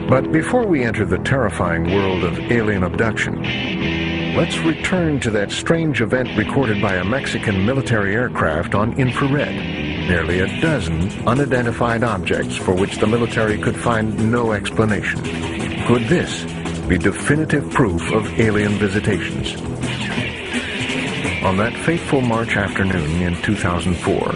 But before we enter the terrifying world of alien abduction, let's return to that strange event recorded by a Mexican military aircraft on infrared. Nearly a dozen unidentified objects for which the military could find no explanation. Could this be definitive proof of alien visitations? On that fateful March afternoon in 2004,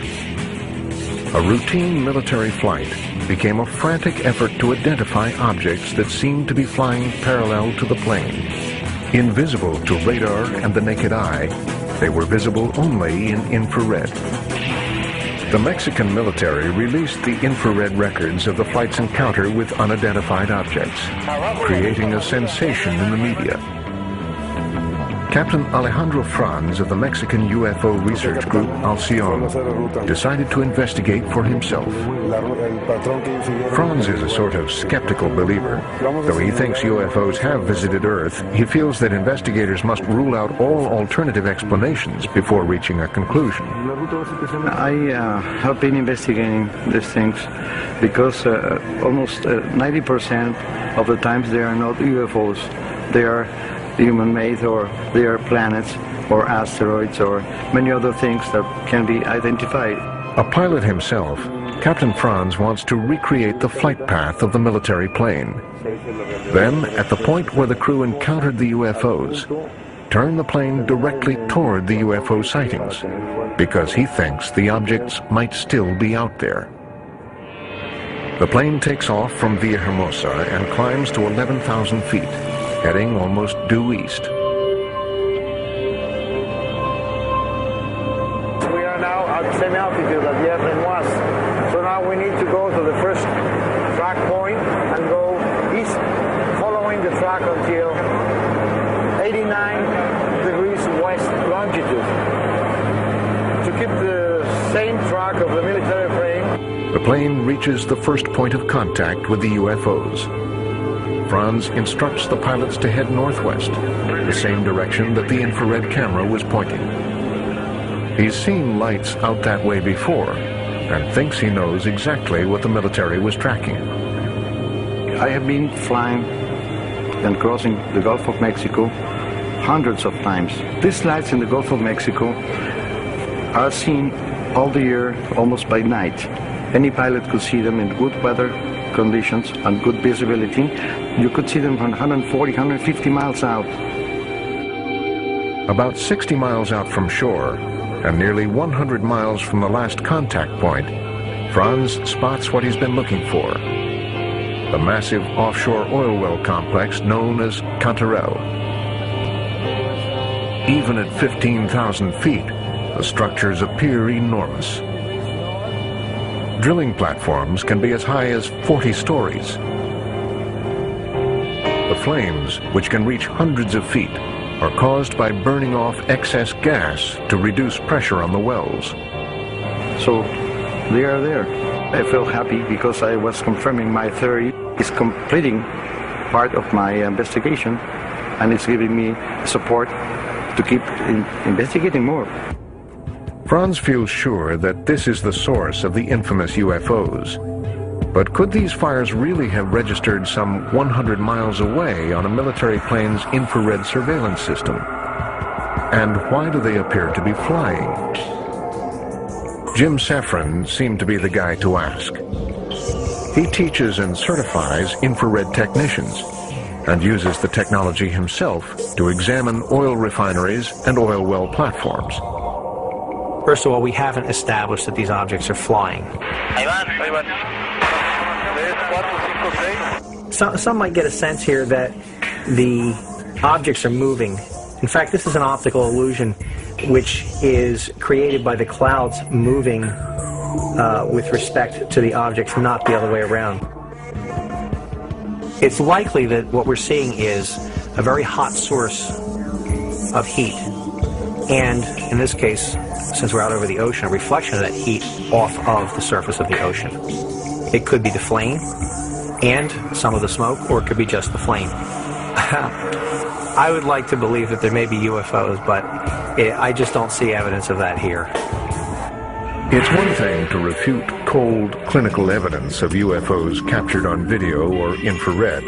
a routine military flight became a frantic effort to identify objects that seemed to be flying parallel to the plane. Invisible to radar and the naked eye, they were visible only in infrared. The Mexican military released the infrared records of the flight's encounter with unidentified objects, creating a sensation in the media. Captain Alejandro Franz of the Mexican UFO research group Alcyon decided to investigate for himself. Franz is a sort of skeptical believer. Though he thinks UFOs have visited Earth, he feels that investigators must rule out all alternative explanations before reaching a conclusion. I have been investigating these things because almost 90% of the times they are not UFOs. They are human-made, or they are planets or asteroids or many other things that can be identified. A pilot himself, Captain Franz wants to recreate the flight path of the military plane. Then, at the point where the crew encountered the UFOs, turn the plane directly toward the UFO sightings, because he thinks the objects might still be out there. The plane takes off from Villahermosa and climbs to 11,000 feet, heading almost due east. We are now at the same altitude as Villahermosa, so now we need to go to the first track point and go east, following the track until 89 degrees west longitude, to keep the same track of the military plane. The plane reaches the first point of contact with the UFOs. Franz instructs the pilots to head northwest, the same direction that the infrared camera was pointing. He's seen lights out that way before, and thinks he knows exactly what the military was tracking. I have been flying and crossing the Gulf of Mexico hundreds of times. These lights in the Gulf of Mexico are seen all the year, almost by night. Any pilot could see them in good weather conditions and good visibility. You could see them from 140, 150 miles out. About 60 miles out from shore, and nearly 100 miles from the last contact point, Franz spots what he's been looking for: the massive offshore oil well complex known as Cantarell. Even at 15,000 feet, the structures appear enormous. Drilling platforms can be as high as 40 stories. The flames, which can reach hundreds of feet, are caused by burning off excess gas to reduce pressure on the wells. So they are there. I feel happy because I was confirming my theory. It's completing part of my investigation, and it's giving me support to keep investigating more. Franz feels sure that this is the source of the infamous UFOs. But could these fires really have registered some 100 miles away on a military plane's infrared surveillance system? And why do they appear to be flying? Jim Safran seemed to be the guy to ask. He teaches and certifies infrared technicians, and uses the technology himself to examine oil refineries and oil well platforms. First of all, we haven't established that these objects are flying. Some might get a sense here that the objects are moving. In fact, this is an optical illusion which is created by the clouds moving with respect to the objects, not the other way around. It's likely that what we're seeing is a very hot source of heat, and in this case, since we're out over the ocean, a reflection of that heat off of the surface of the ocean. It could be the flame and some of the smoke, or it could be just the flame. I would like to believe that there may be UFOs, but I just don't see evidence of that here. It's one thing to refute cold clinical evidence of UFOs captured on video or infrared.